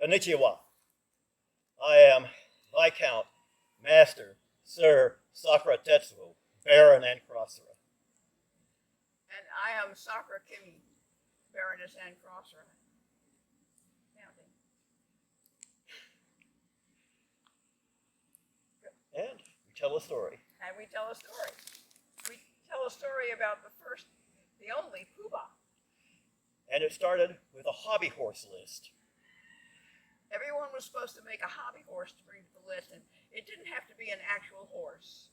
Konnichiwa. I am Viscount, Master, Sir Sakura Tetsuo, Baron and Crosaire. And I am Sakura Kimi, Baroness and Crosaire. And we tell a story. And we tell a story. We tell a story about the only poobah. And it started with a hobby horse list. Everyone was supposed to make a hobby horse to bring to the list, and it didn't have to be an actual horse.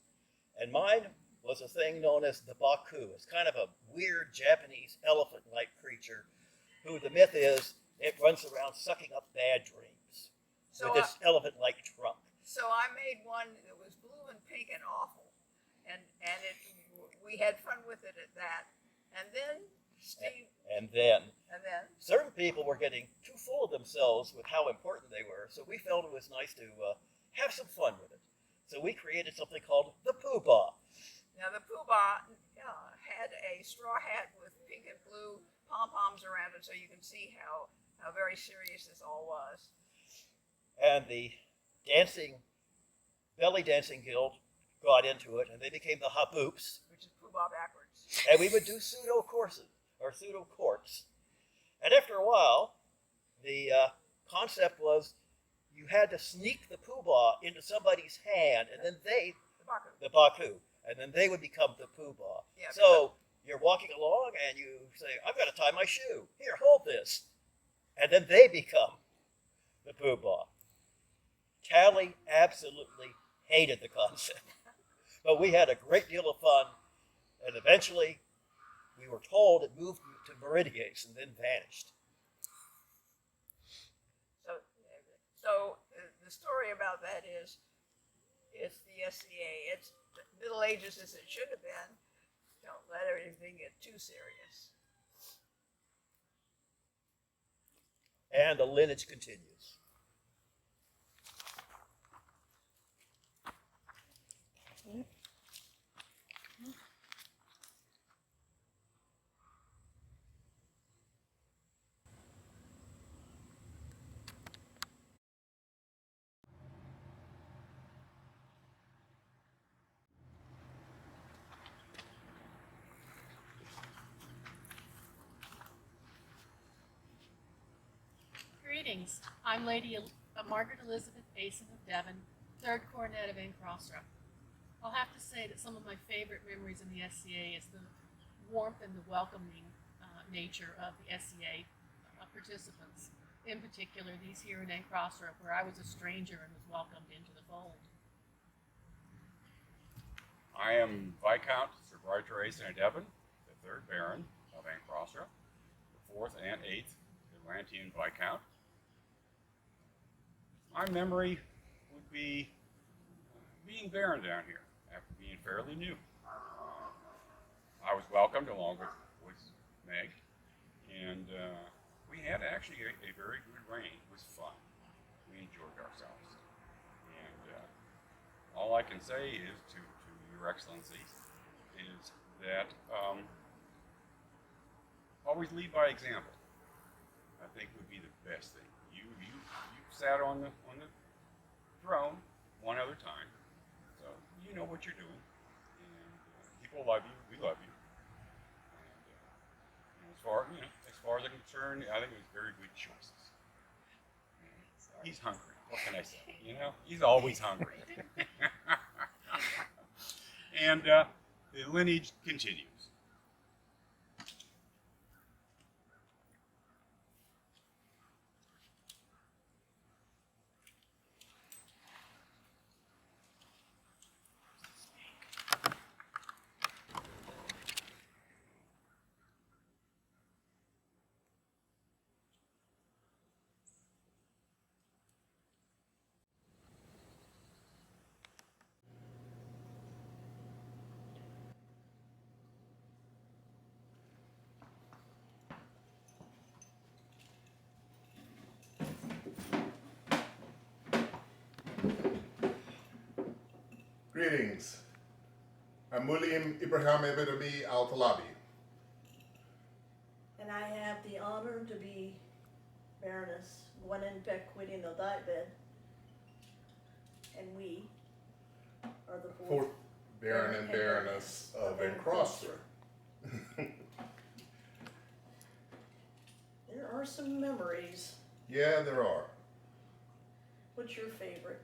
And mine was a thing known as the Baku. It's kind of a weird Japanese elephant-like creature who the myth is it runs around sucking up bad dreams with its elephant-like trunk. So I made one that was blue and pink and awful, and we had fun with it at that. And then Steve. And then And then. certain people were getting too full of themselves with how important they were, so we felt it was nice to have some fun with it. So we created something called the Poobah. Now the Poobah had a straw hat with pink and blue pom-poms around it, so you can see how very serious this all was. And the belly dancing guild got into it, and they became the Haboops. Which is Poobah backwards. And we would do pseudo courses, or pseudo courts. And after a while, the concept was you had to sneak the Poobah into somebody's hand, and then the Baku, and then they would become the Poobah. Yeah, so you're walking along, and you say, I've got to tie my shoe. Here, hold this. And then they become the Poobah. Callie absolutely hated the concept. But we had a great deal of fun, and eventually we were told it moved to Meridia's and then vanished. So the story about that is it's the SCA. It's the Middle Ages as it should have been. Don't let everything get too serious. And the lineage continues. Greetings. I'm Lady Margaret Elizabeth Payson of Devon, 3rd Coronet of Crosaire. I'll have to say that some of my favorite memories in the SCA is the warmth and the welcoming nature of the SCA participants. In particular, these here in Crosaire, where I was a stranger and was welcomed into the fold. I am Viscount Sir Bright of Devon, the 3rd Baron of Crosaire, the 4th and 8th Atlantean Viscount. My memory would be being Baron down here after being fairly new. I was welcomed along with Meg, and we had actually a very good reign. It was fun. We enjoyed ourselves. And all I can say is to Your Excellency is that always lead by example. I think would be the best thing. You sat on the throne one other time, so you know what you're doing, and people love you. We love you. And as far as I'm concerned, I think it was very good choices. He's hungry. What can I say? He's always hungry. And the lineage continues. Greetings. I'm William Ibrahim Ebedami Al-Talabi. And I have the honor to be Baroness Gwen and Beck quitting the dietbed. And we are the Fourth Baron and Baroness of Crosaire. There are some memories. Yeah, there are. What's your favorite?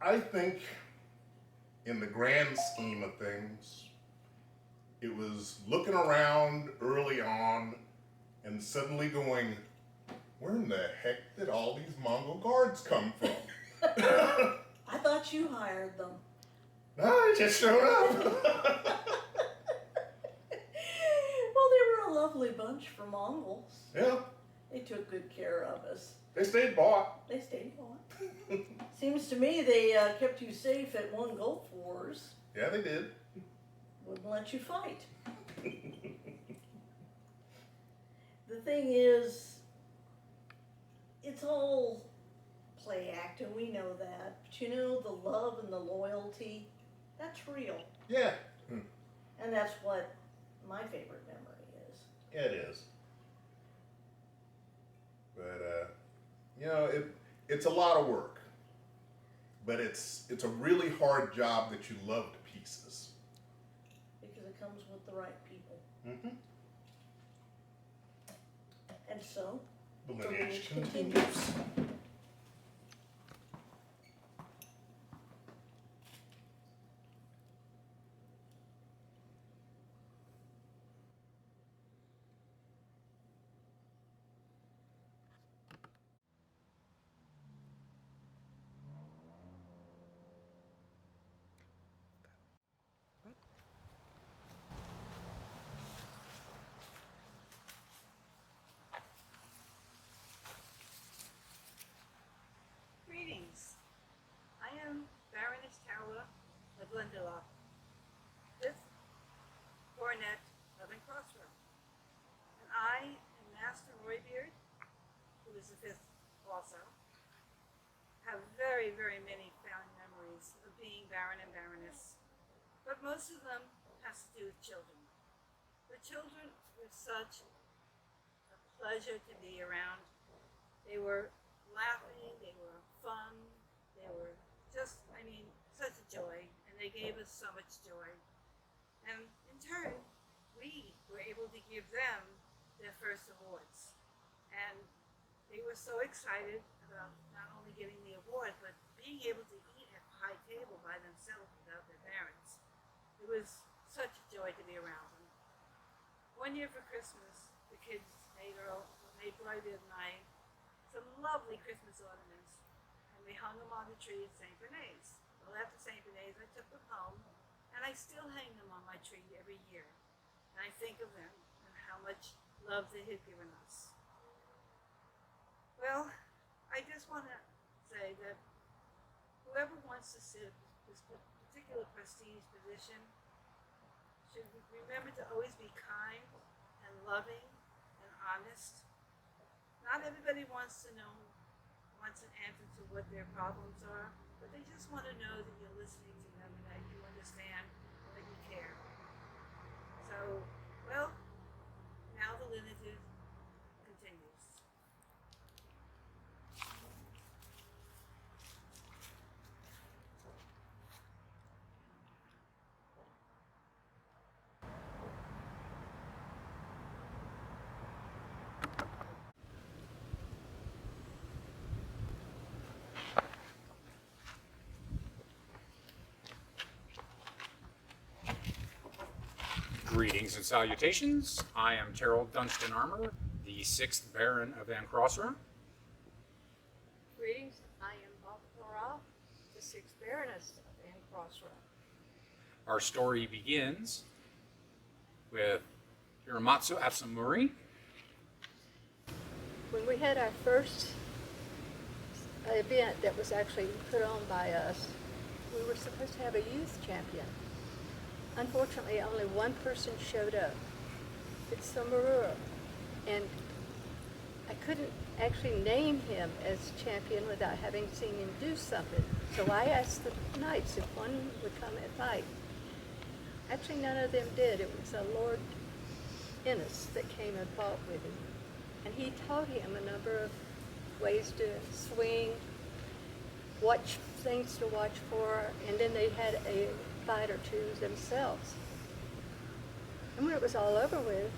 I think, in the grand scheme of things, it was looking around early on and suddenly going, where in the heck did all these Mongol guards come from? I thought you hired them. No, they just showed up. Well, they were a lovely bunch for Mongols. Yeah, They took good care of us. they stayed bought. They stayed on. Seems to me they kept you safe at one Gulf Wars. Yeah, they did. Wouldn't let you fight. The thing is, it's all play act, and we know that. But you know, the love and the loyalty, that's real. Yeah. And that's what my favorite memory is. Yeah, it is. But you know, it's a lot of work. But it's a really hard job that you love to pieces. Because it comes with the right people. Mm-hmm. And so, The the lineage lineage continues. Greetings. I am Baroness Carla of Lindelof, fifth coronet of Crosaire. And I and Master Roybeard, who is the fifth also, have very, very many fond memories of being Baron and Baroness. But most of them has to do with children. The children were such a pleasure to be around. They were laughing, they were fun, they were just, such a joy, and they gave us so much joy. And in turn, we were able to give them their first awards. And they were so excited about not only getting the award, but being able to eat at a high table by themselves without their parents. It was such a joy to be around them. One year for Christmas, the kids made Roybeard and I some lovely Christmas ornaments, and we hung them on the tree at St. Bernays. Well, after St. Bernays, I took them home, and I still hang them on my tree every year. And I think of them and how much love they have given us. Well, I just want to say that whoever wants to sit this particular prestige position should remember to always be kind and loving and honest. Not everybody wants an answer to what their problems are, but they just want to know that you're listening to them and that you understand and that you care. So, well, now the lineage continues. Greetings and salutations. I am Terrell Dunstan Armour, the 6th Baron of Crosaire. Greetings, I am Balthara, the 6th Baroness of Crosaire. Our story begins with Hiramatsu Asamuri. When we had our first event that was actually put on by us, we were supposed to have a youth champion. Unfortunately, only one person showed up. It's Samurura. And I couldn't actually name him as champion without having seen him do something. So I asked the knights if one would come and fight. Actually, none of them did. It was a Lord Innes that came and fought with him. And he taught him a number of ways to swing, watch things to watch for, and then they had a fight or two themselves. And when it was all over with,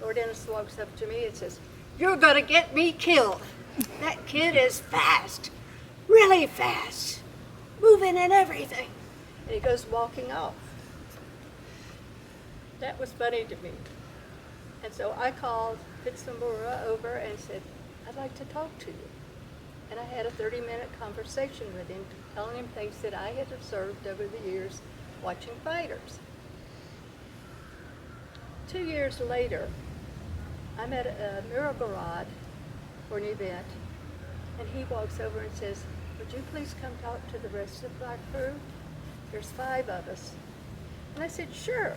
Lord Ennis walks up to me and says, "You're gonna get me killed. That kid is fast, really fast, moving and everything." And he goes walking off. That was funny to me. And so I called Fitzamora over and said, "I'd like to talk to you." And I had a 30-minute conversation with him, telling him things that I had observed over the years watching fighters. 2 years later, I'm at a Miragorod for an event, and he walks over and says, "Would you please come talk to the rest of our crew? There's 5 of us." And I said, "Sure,"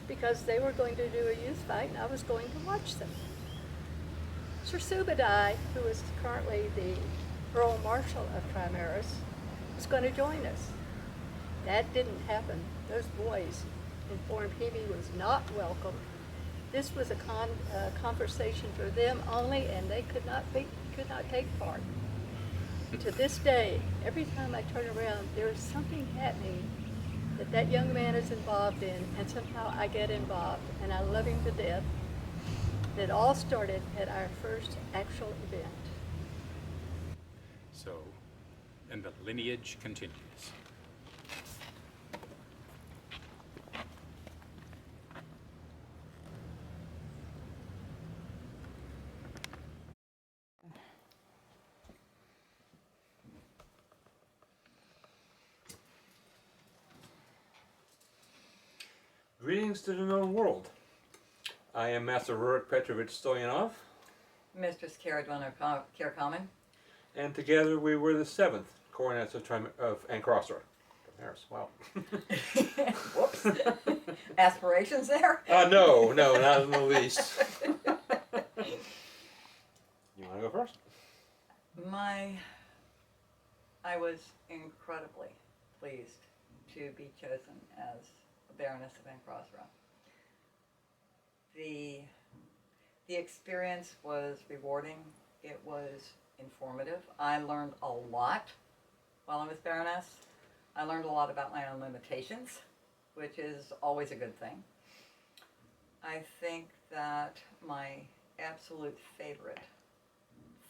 because they were going to do a youth fight, and I was going to watch them. Sir Subadai, who is currently the Earl Marshal of Primaris, was going to join us. That didn't happen. Those boys informed him he was not welcome. This was a conversation for them only, and they could not take part. To this day, every time I turn around, there is something happening that young man is involved in, and somehow I get involved, and I love him to death. It all started at our first actual event. So, and the lineage continues. Greetings to the known world. I am Master Rurik Petrovich Stoyanov, Mistress Caradonna Kirkhaman. and together we were the 7th coronets of Ancrosra. Wow. Whoops. Aspirations there? No, not in the least. You want to go first? I was incredibly pleased to be chosen as a Baroness of Ancrosra. The experience was rewarding. It was informative. I learned a lot while I was Baroness. I learned a lot about my own limitations, which is always a good thing. I think that my absolute favorite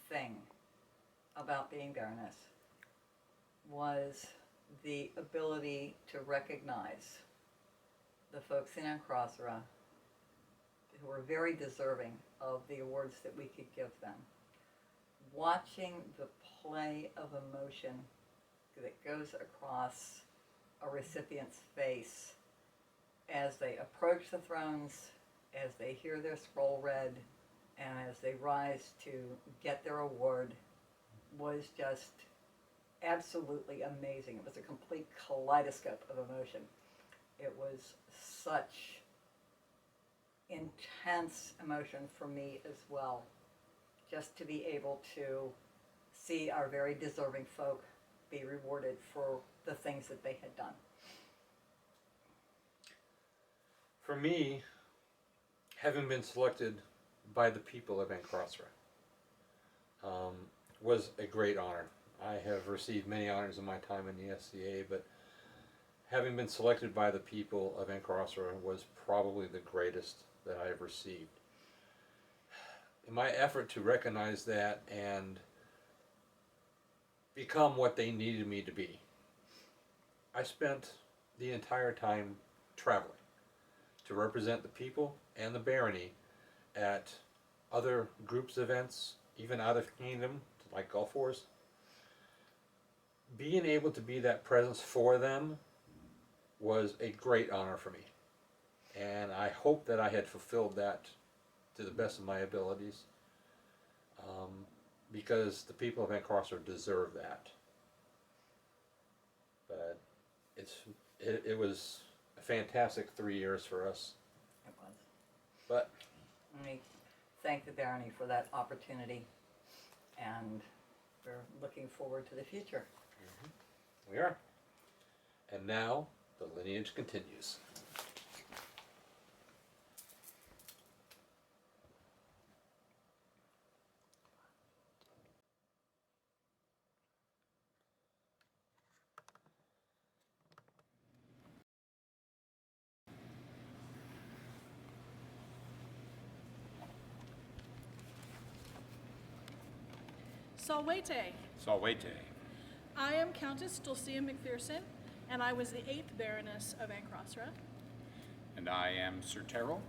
thing about being Baroness was the ability to recognize the folks in Ancrosra who were very deserving of the awards that we could give them. Watching the play of emotion that goes across a recipient's face as they approach the thrones, as they hear their scroll read, and as they rise to get their award was just absolutely amazing. It was a complete kaleidoscope of emotion. It was such intense emotion for me as well, just to be able to see our very deserving folk be rewarded for the things that they had done. For me, having been selected by the people of Ancrosra was a great honor. I have received many honors in my time in the SCA, but having been selected by the people of Ancrosra was probably the greatest that I have received. In my effort to recognize that and become what they needed me to be, I spent the entire time traveling to represent the people and the barony at other groups' events, even out of kingdom, like Gulf Wars. Being able to be that presence for them was a great honor for me. And I hope that I had fulfilled that to the best of my abilities, because the people of Ancrosra deserve that. But it was a fantastic 3 years for us. It was. But I thank the barony for that opportunity, and we're looking forward to the future. we are. And now the lineage continues. Salwete. Salwete. I am Countess Dulcia McPherson, and I was the 8th Baroness of Ancrosra. And I am Sir Terrell.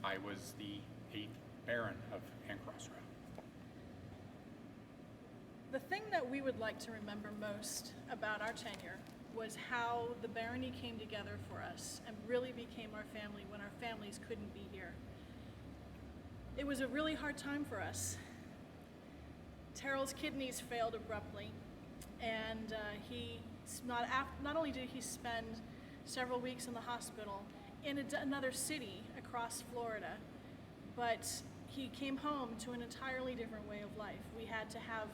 I was the 8th Baron of Ancrosra. The thing that we would like to remember most about our tenure was how the barony came together for us and really became our family when our families couldn't be here. It was a really hard time for us. Terrell's kidneys failed abruptly, and not only did he spend several weeks in the hospital in another city across Florida, but he came home to an entirely different way of life. We had to have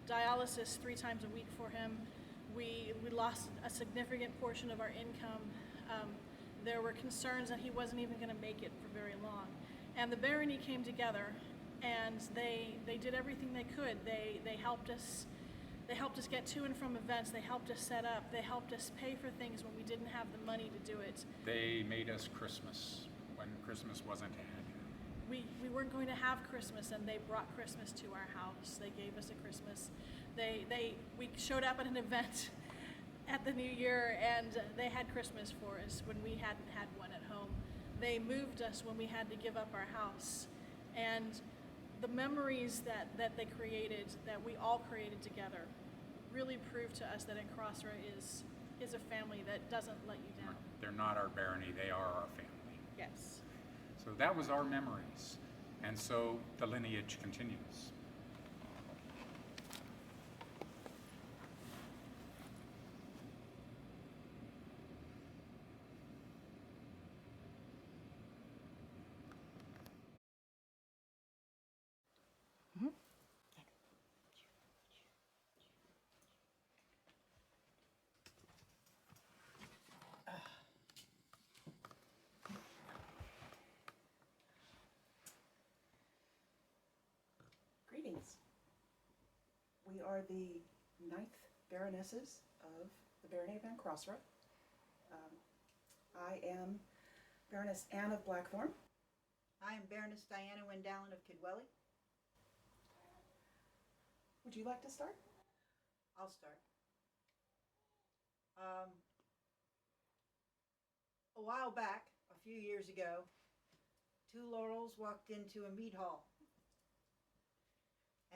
dialysis 3 times a week for him. We lost a significant portion of our income. There were concerns that he wasn't even going to make it for very long. And the barony came together, and they did everything they could. They helped us. They helped us get to and from events. They helped us set up. They helped us pay for things when we didn't have the money to do it. They made us Christmas when Christmas wasn't had. We weren't going to have Christmas, and they brought Christmas to our house. They gave us a Christmas. We showed up at an event at the New Year, and they had Christmas for us when we hadn't had one at home. They moved us when we had to give up our house. And the memories that they created, that we all created together, really proved to us that Ancrosra is a family that doesn't let you down. They're not our barony, they are our family. Yes. So that was our memories. And so the lineage continues. Greetings. We are the 9th Baronesses of the Barony of Ancrosra. I am Baroness Anne of Blackthorn. I am Baroness Diana Wendallen of Kidwelly. Would you like to start? I'll start. A while back, a few years ago, 2 Laurels walked into a mead hall.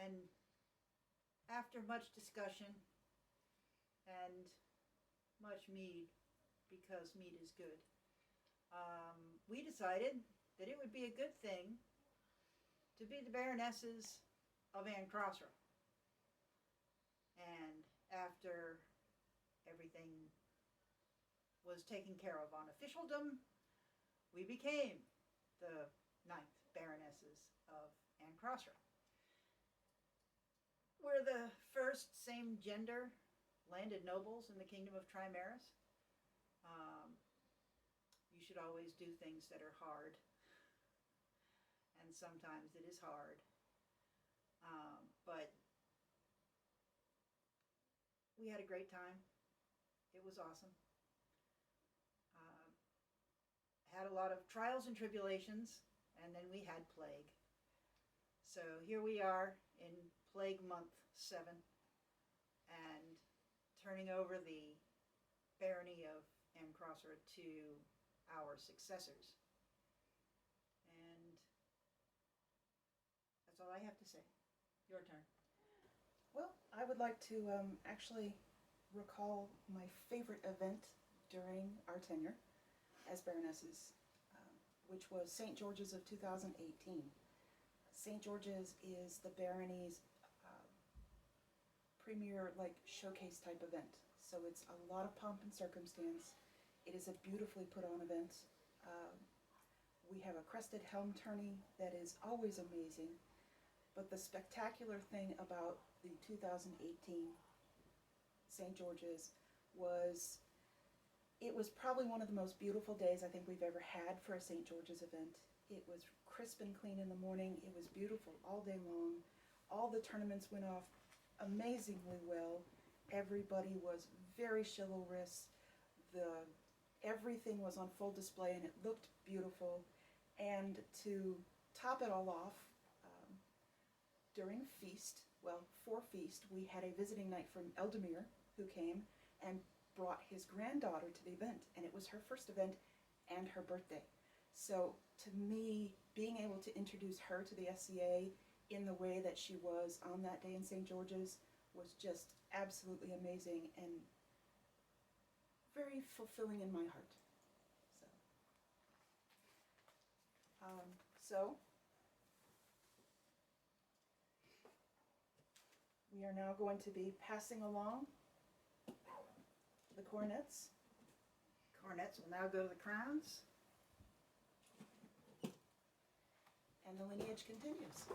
And after much discussion and much mead, because mead is good, we decided that it would be a good thing to be the Baronesses of Ancrosra. And after everything was taken care of on officialdom, we became the 9th Baronesses of Ancrosra. We're the first same-gender landed nobles in the Kingdom of Trimaris. You should always do things that are hard, and sometimes it is hard, but we had a great time. It was awesome. Had a lot of trials and tribulations, and then we had plague. So here we are in Plague Month 7, and turning over the barony of Ancrosra to our successors. And that's all I have to say. Your turn. Well, I would like to actually recall my favorite event during our tenure as Baronesses, which was St. George's of 2018. St. George's is the barony's premier showcase type event. So it's a lot of pomp and circumstance. It is a beautifully put on event. We have a crested helm tourney that is always amazing. But the spectacular thing about the 2018 St. George's was it was probably one of the most beautiful days I think we've ever had for a St. George's event. It was crisp and clean in the morning. It was beautiful all day long. All the tournaments went off amazingly well. Everybody was very chivalrous. Everything was on full display and it looked beautiful. And to top it all off, during feast, well, for Feast, we had a visiting night from Eldemir, who came and brought his granddaughter to the event, and it was her first event and her birthday. So to me, being able to introduce her to the SCA in the way that she was on that day in St. George's was just absolutely amazing and very fulfilling in my heart. So we are now going to be passing along the coronets. Coronets will now go to the crowns. And the lineage continues.